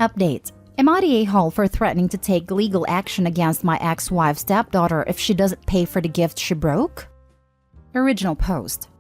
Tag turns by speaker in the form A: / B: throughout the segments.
A: Update. Am I the a-hole for threatening to take legal action against my ex-wife's stepdaughter if she doesn't pay for the gift she broke? Original post.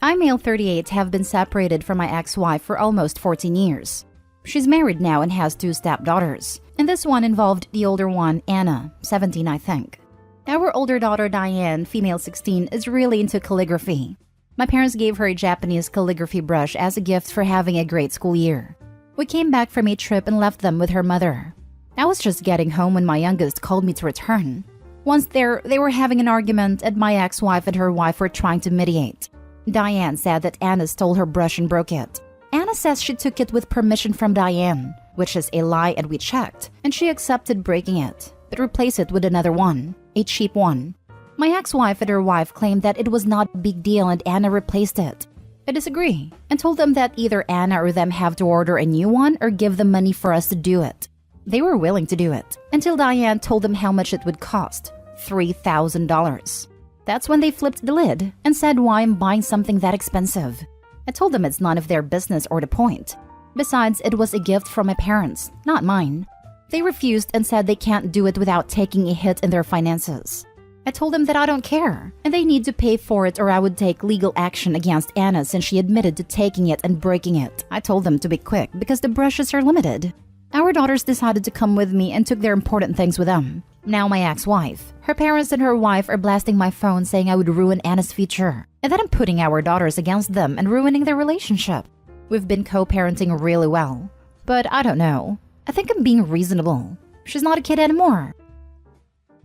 A: I, male 38, have been separated from my ex-wife for almost 14 years. She's married now and has 2 stepdaughters, and this one involved the older one, Anna, 17 I think. Our older daughter, Diane, female 16, is really into calligraphy. My parents gave her a Japanese calligraphy brush as a gift for having a great school year. We came back from a trip and left them with her mother. I was just getting home when my youngest called me to return. Once there, they were having an argument and my ex-wife and her wife were trying to mediate. Diane said that Anna stole her brush and broke it. Anna says she took it with permission from Diane, which is a lie, and we checked, and she accepted breaking it, but replaced it with another one, a cheap one. My ex-wife and her wife claimed that it was not a big deal and Anna replaced it. I disagree, and told them that either Anna or them have to order a new one or give them money for us to do it. They were willing to do it, until Diane told them how much it would cost, $3,000. That's when they flipped the lid and said why I'm buying something that expensive. I told them it's none of their business or the point. Besides, it was a gift from my parents, not mine. They refused and said they can't do it without taking a hit in their finances. I told them that I don't care, and they need to pay for it or I would take legal action against Anna since she admitted to taking it and breaking it. I told them to be quick because the brushes are limited. Our daughters decided to come with me and took their important things with them. Now my ex-wife, her parents and her wife are blasting my phone saying I would ruin Anna's future, and that I'm putting our daughters against them and ruining their relationship. We've been co-parenting really well, but I don't know. I think I'm being reasonable. She's not a kid anymore.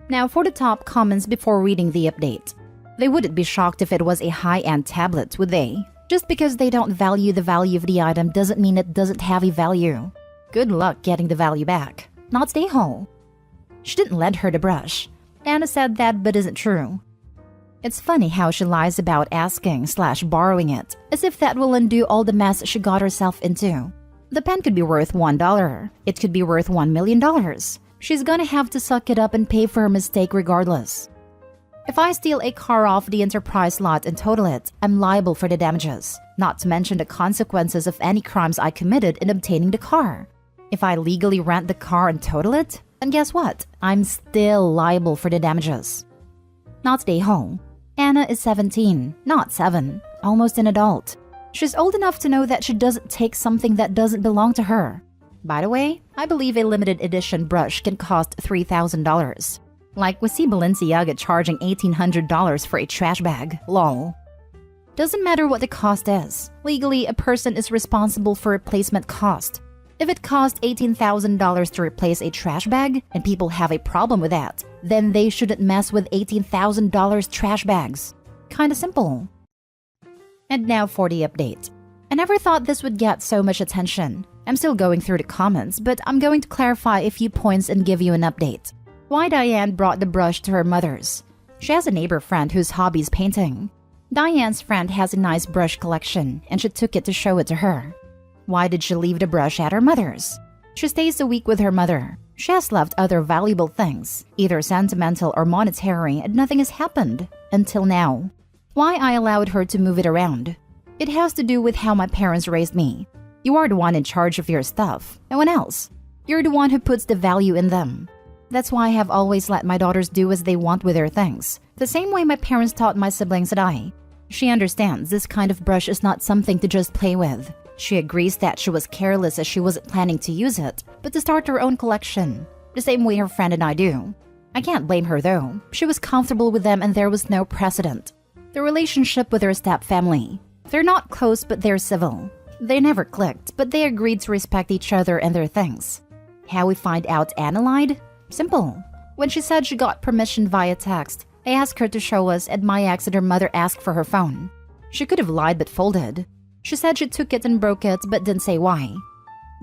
A: Now for the top comments before reading the update. They wouldn't be shocked if it was a high-end tablet, would they? Just because they don't value the value of the item doesn't mean it doesn't have a value. Good luck getting the value back. Not stay whole. She didn't lend her the brush. Anna said that but isn't true. It's funny how she lies about asking/borrowing it, as if that will undo all the mess she got herself into. The pen could be worth $1. It could be worth $1 million. She's gonna have to suck it up and pay for her mistake regardless. If I steal a car off the Enterprise lot and total it, I'm liable for the damages, not to mention the consequences of any crimes I committed in obtaining the car. If I legally rent the car and total it, then guess what? I'm still liable for the damages. Not stay home. Anna is 17, not 7, almost an adult. She's old enough to know that she doesn't take something that doesn't belong to her. By the way, I believe a limited edition brush can cost $3,000. Like we see Balenciaga charging $1,800 for a trash bag, lol. Doesn't matter what the cost is. Legally, a person is responsible for replacement cost. If it costs $18,000 to replace a trash bag, and people have a problem with that, then they shouldn't mess with $18,000 trash bags. Kinda simple. And now for the update. I never thought this would get so much attention. I'm still going through the comments, but I'm going to clarify a few points and give you an update. Why Diane brought the brush to her mother's. She has a neighbor friend whose hobby is painting. Diane's friend has a nice brush collection, and she took it to show it to her. Why did she leave the brush at her mother's? She stays a week with her mother. She has left other valuable things, either sentimental or monetary, and nothing has happened. Until now. Why I allowed her to move it around? It has to do with how my parents raised me. You are the one in charge of your stuff, no one else. You're the one who puts the value in them. That's why I have always let my daughters do as they want with their things, the same way my parents taught my siblings and I. She understands this kind of brush is not something to just play with. She agrees that she was careless as she wasn't planning to use it, but to start her own collection, the same way her friend and I do. I can't blame her though. She was comfortable with them and there was no precedent. The relationship with her step-family. They're not close but they're civil. They never clicked, but they agreed to respect each other and their things. How we find out Anna lied? Simple. When she said she got permission via text, I asked her to show us and my ex and her mother asked for her phone. She could have lied but folded. She said she took it and broke it but didn't say why.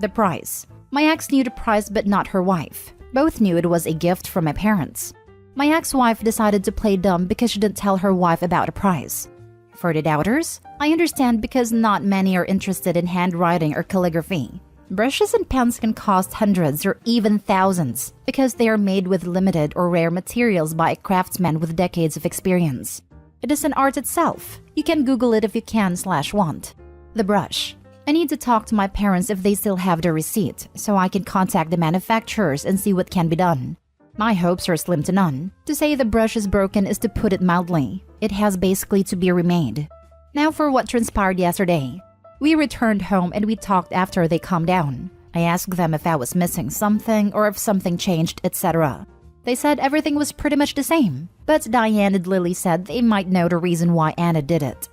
A: The price. My ex knew the price but not her wife. Both knew it was a gift from my parents. My ex-wife decided to play dumb because she didn't tell her wife about the price. For the doubters, I understand because not many are interested in handwriting or calligraphy. Brushes and pens can cost hundreds or even thousands because they are made with limited or rare materials by a craftsman with decades of experience. It is an art itself. You can Google it if you can/want. The brush. I need to talk to my parents if they still have the receipt, so I can contact the manufacturers and see what can be done. My hopes are slim to none. To say the brush is broken is to put it mildly. It has basically to be remade. Now for what transpired yesterday. We returned home and we talked after they calmed down. I asked them if I was missing something or if something changed, etc. They said everything was pretty much the same, but Diane and Lily said they might know the reason why Anna did it.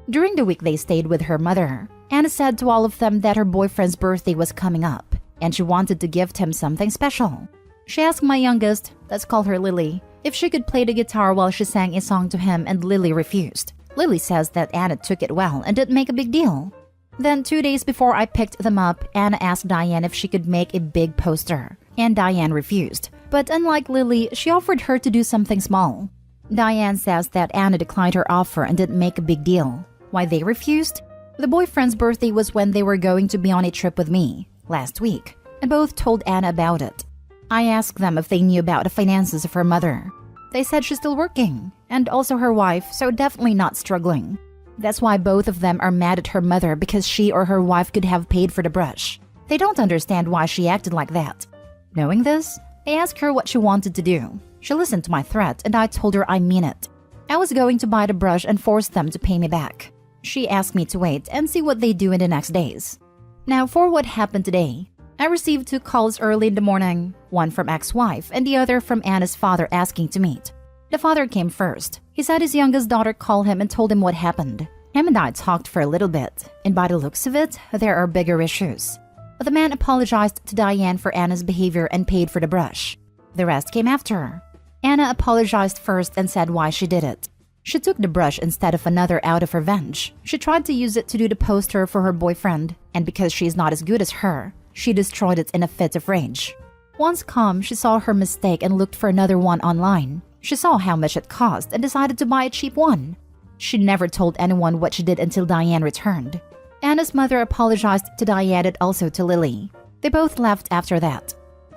A: During the week they stayed with her mother. Anna said to all of them that her boyfriend's birthday was coming up, and she wanted to gift him something special. She asked my youngest, let's call her Lily, if she could play the guitar while she sang a song to him, and Lily refused. Lily says that Anna took it well and didn't make a big deal. Then 2 days before I picked them up, Anna asked Diane if she could make a big poster, and Diane refused. But unlike Lily, she offered her to do something small. Diane says that Anna declined her offer and didn't make a big deal. Why they refused? The boyfriend's birthday was when they were going to be on a trip with me, last week, and both told Anna about it. I asked them if they knew about the finances of her mother. They said she's still working, and also her wife, so definitely not struggling. That's why both of them are mad at her mother because she or her wife could have paid for the brush. They don't understand why she acted like that. Knowing this, I asked her what she wanted to do. She listened to my threat and I told her I mean it. I was going to buy the brush and force them to pay me back. She asked me to wait and see what they do in the next days. Now for what happened today. I received 2 calls early in the morning, one from ex-wife and the other from Anna's father asking to meet. The father came first. He said his youngest daughter called him and told him what happened. Him and I talked for a little bit, and by the looks of it, there are bigger issues. The man apologized to Diane for Anna's behavior and paid for the brush. The rest came after. Anna apologized first and said why she did it. She took the brush instead of another out of revenge. She tried to use it to do the poster for her boyfriend, and because she's not as good as her, she destroyed it in a fit of rage. Once calm, she saw her mistake and looked for another one online. She saw how much it cost and decided to buy a cheap one. She never told anyone what she did until Diane returned. Anna's mother apologized to Diane and also to Lily. They both left after that.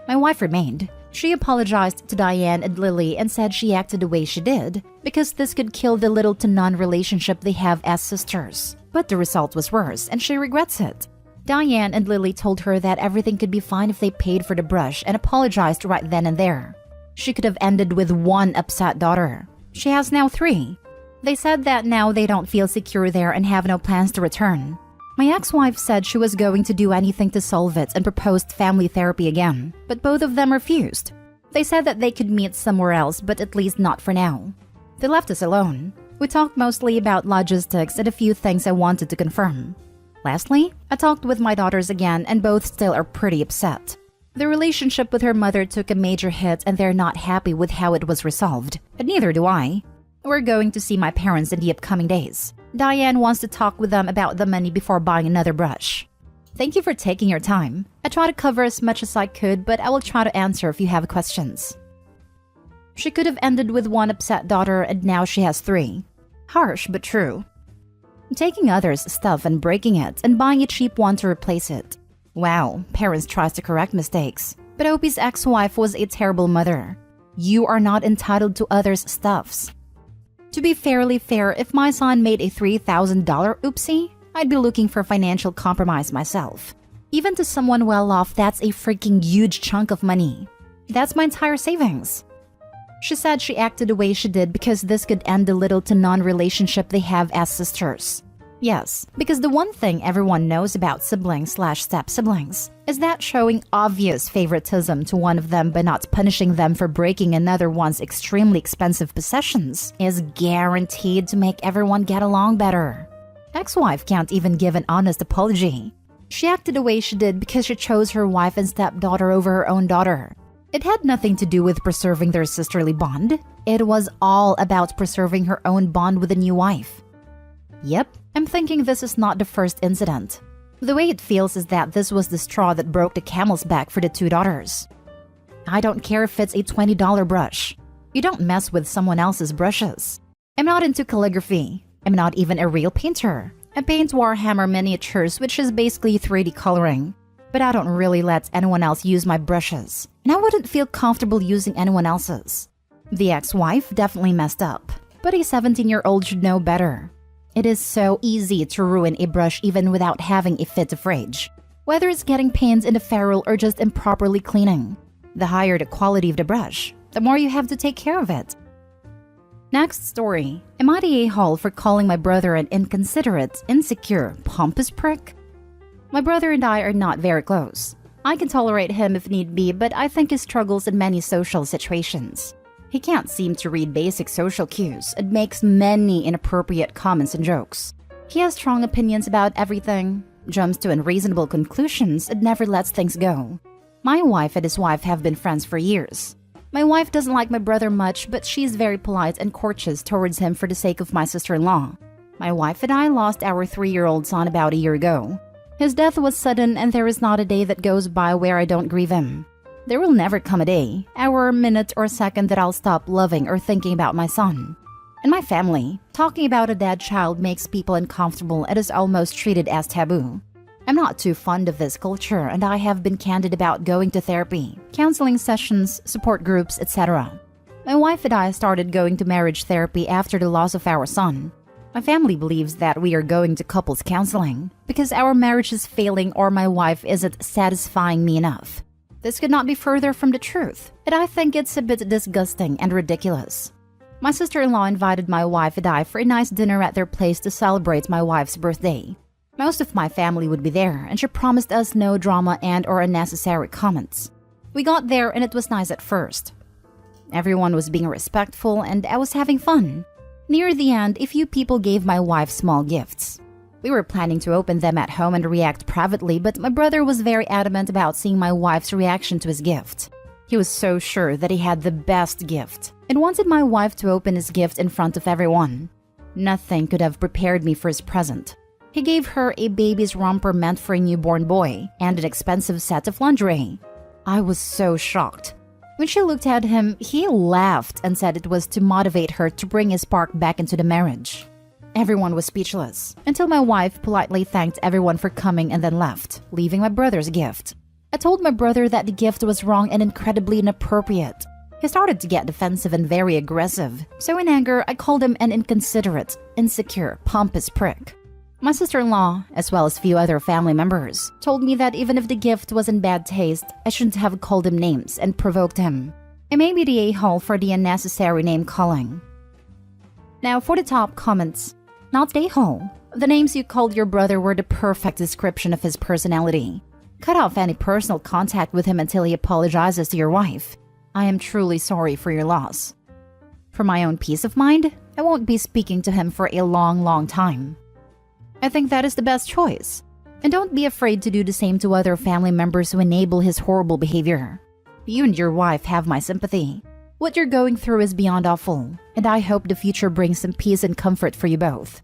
A: My wife remained. She apologized to Diane and Lily and said she acted the way she did because this could kill the little to none relationship they have as sisters. But the result was worse and she regrets it. Diane and Lily told her that everything could be fine if they paid for the brush and apologized right then and there. She could have ended with 1 upset daughter. She has now 3. They said that now they don't feel secure there and have no plans to return. My ex-wife said she was going to do anything to solve it and proposed family therapy again, but both of them refused. They said that they could meet somewhere else, but at least not for now. They left us alone. We talked mostly about logistics and a few things I wanted to confirm. Lastly, I talked with my daughters again and both still are pretty upset. The relationship with her mother took a major hit and they're not happy with how it was resolved, and neither do I. We're going to see my parents in the upcoming days. Diane wants to talk with them about the money before buying another brush. Thank you for taking your time. I try to cover as much as I could, but I will try to answer if you have questions. She could have ended with 1 upset daughter and now she has 3. Harsh, but true. Taking others' stuff and breaking it and buying a cheap one to replace it. Wow, parents tries to correct mistakes. But Opie's ex-wife was a terrible mother. You are not entitled to others' stuffs. To be fairly fair, if my son made a $3,000 oopsie, I'd be looking for financial compromise myself. Even to someone well off, that's a freaking huge chunk of money. That's my entire savings. She said she acted the way she did because this could end the little to none relationship they have as sisters. Yes, because the one thing everyone knows about siblings/step-siblings is that showing obvious favoritism to one of them by not punishing them for breaking another one's extremely expensive possessions is guaranteed to make everyone get along better. Ex-wife can't even give an honest apology. She acted the way she did because she chose her wife and stepdaughter over her own daughter. It had nothing to do with preserving their sisterly bond. It was all about preserving her own bond with a new wife. Yep, I'm thinking this is not the first incident. The way it feels is that this was the straw that broke the camel's back for the 2 daughters. I don't care if it's a $20 brush. You don't mess with someone else's brushes. I'm not into calligraphy. I'm not even a real painter. I paint Warhammer miniatures, which is basically 3D coloring. But I don't really let anyone else use my brushes, and I wouldn't feel comfortable using anyone else's. The ex-wife definitely messed up, but a 17-year-old should know better. It is so easy to ruin a brush even without having a fit of rage. Whether it's getting pains in the ferrule or just improperly cleaning. The higher the quality of the brush, the more you have to take care of it. Next story. Am I the a-hole for calling my brother an inconsiderate, insecure, pompous prick? My brother and I are not very close. I can tolerate him if need be, but I think he struggles in many social situations. He can't seem to read basic social cues and makes many inappropriate comments and jokes. He has strong opinions about everything, jumps to unreasonable conclusions, and never lets things go. My wife and his wife have been friends for years. My wife doesn't like my brother much, but she's very polite and courteous towards him for the sake of my sister-in-law. My wife and I lost our 3-year-old son about a year ago. His death was sudden, and there is not a day that goes by where I don't grieve him. There will never come a day, hour, minute, or second that I'll stop loving or thinking about my son. In my family, talking about a dead child makes people uncomfortable and is almost treated as taboo. I'm not too fond of this culture, and I have been candid about going to therapy, counseling sessions, support groups, etc. My wife and I started going to marriage therapy after the loss of our son. My family believes that we are going to couples counseling because our marriage is failing or my wife isn't satisfying me enough. This could not be further from the truth, and I think it's a bit disgusting and ridiculous. My sister-in-law invited my wife and I for a nice dinner at their place to celebrate my wife's birthday. Most of my family would be there, and she promised us no drama and or unnecessary comments. We got there and it was nice at first. Everyone was being respectful and I was having fun. Near the end, a few people gave my wife small gifts. We were planning to open them at home and react privately, but my brother was very adamant about seeing my wife's reaction to his gift. He was so sure that he had the best gift and wanted my wife to open his gift in front of everyone. Nothing could have prepared me for his present. He gave her a baby's romper meant for a newborn boy and an expensive set of lingerie. I was so shocked. When she looked at him, he laughed and said it was to motivate her to bring a spark back into the marriage. Everyone was speechless, until my wife politely thanked everyone for coming and then left, leaving my brother's gift. I told my brother that the gift was wrong and incredibly inappropriate. He started to get defensive and very aggressive, so in anger, I called him an inconsiderate, insecure, pompous prick. My sister-in-law, as well as few other family members, told me that even if the gift was in bad taste, I shouldn't have called him names and provoked him. I may be the a-hole for the unnecessary name-calling. Now for the top comments. Not the a-hole. The names you called your brother were the perfect description of his personality. Cut off any personal contact with him until he apologizes to your wife. I am truly sorry for your loss. For my own peace of mind, I won't be speaking to him for a long time. I think that is the best choice. And don't be afraid to do the same to other family members who enable his horrible behavior. You and your wife have my sympathy. What you're going through is beyond awful, and I hope the future brings some peace and comfort for you both.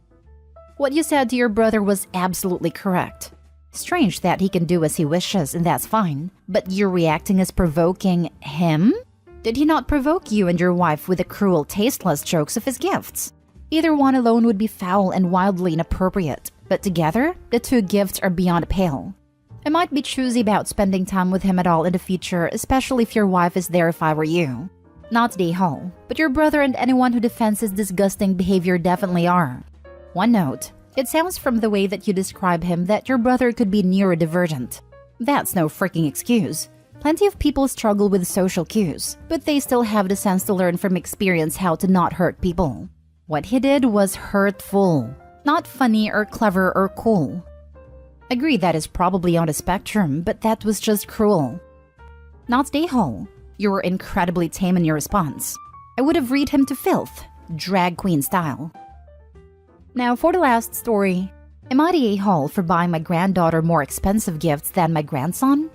A: What you said to your brother was absolutely correct. Strange that he can do as he wishes, and that's fine, but you're reacting as provoking him? Did he not provoke you and your wife with the cruel, tasteless jokes of his gifts? Either one alone would be foul and wildly inappropriate, but together, the two gifts are beyond a pale. I might be choosy about spending time with him at all in the future, especially if your wife is there if I were you. Not the a-hole, but your brother and anyone who defends his disgusting behavior definitely are. One note, it sounds from the way that you describe him that your brother could be neurodivergent. That's no freaking excuse. Plenty of people struggle with social cues, but they still have the sense to learn from experience how to not hurt people. What he did was hurtful, not funny or clever or cool. Agree that is probably on the spectrum, but that was just cruel. Not the a-hole. You were incredibly tame in your response. I would have read him to filth, drag queen style. Now for the last story. Am I the a-hole for buying my granddaughter more expensive gifts than my grandson?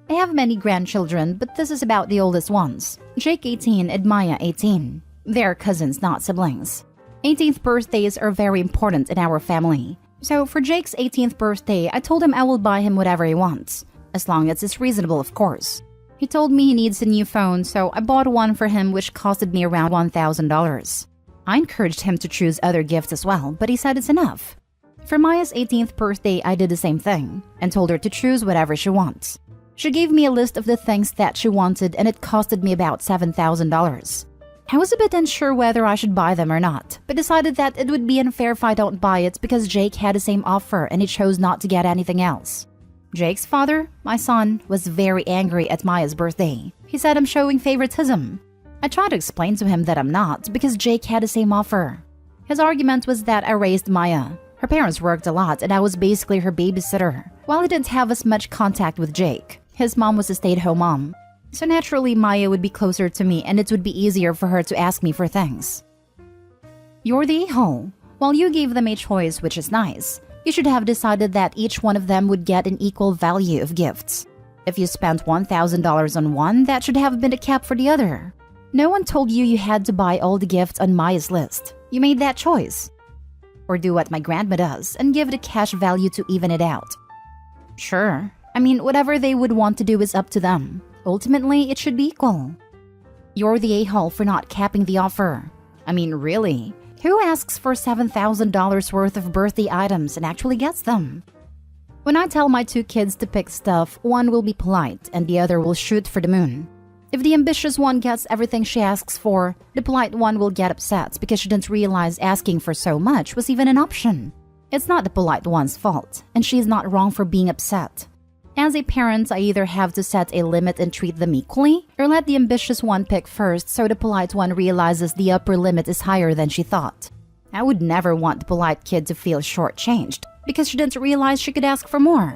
A: I have many grandchildren, but this is about the oldest ones. Jake 18 and Maya 18. They are cousins, not siblings. 18th birthdays are very important in our family. So for Jake's 18th birthday, I told him I will buy him whatever he wants. As long as it's reasonable, of course. He told me he needs a new phone, so I bought one for him which costed me around $1,000. I encouraged him to choose other gifts as well, but he said it's enough. For Maya's 18th birthday, I did the same thing, and told her to choose whatever she wants. She gave me a list of the things that she wanted and it costed me about $7,000. I was a bit unsure whether I should buy them or not, but decided that it would be unfair if I don't buy it because Jake had the same offer and he chose not to get anything else. Jake's father, my son, was very angry at Maya's birthday. He said I'm showing favoritism. I tried to explain to him that I'm not because Jake had the same offer. His argument was that I raised Maya. Her parents worked a lot and I was basically her babysitter, while he didn't have as much contact with Jake. His mom was a stay-at-home mom. So naturally, Maya would be closer to me and it would be easier for her to ask me for things. You're the a-hole. While you gave them a choice, which is nice, you should have decided that each one of them would get an equal value of gifts. If you spent $1,000 on one, that should have been a cap for the other. No one told you you had to buy all the gifts on Maya's list. You made that choice. Or do what my grandma does and give it a cash value to even it out. Sure, I mean, whatever they would want to do is up to them. Ultimately, it should be equal. You're the a-hole for not capping the offer. I mean, really, who asks for $7,000 worth of birthday items and actually gets them? When I tell my two kids to pick stuff, one will be polite and the other will shoot for the moon. If the ambitious one gets everything she asks for, the polite one will get upset because she didn't realize asking for so much was even an option. It's not the polite one's fault, and she's not wrong for being upset. As a parent, I either have to set a limit and treat them equally, or let the ambitious one pick first so the polite one realizes the upper limit is higher than she thought. I would never want the polite kid to feel shortchanged because she didn't realize she could ask for more.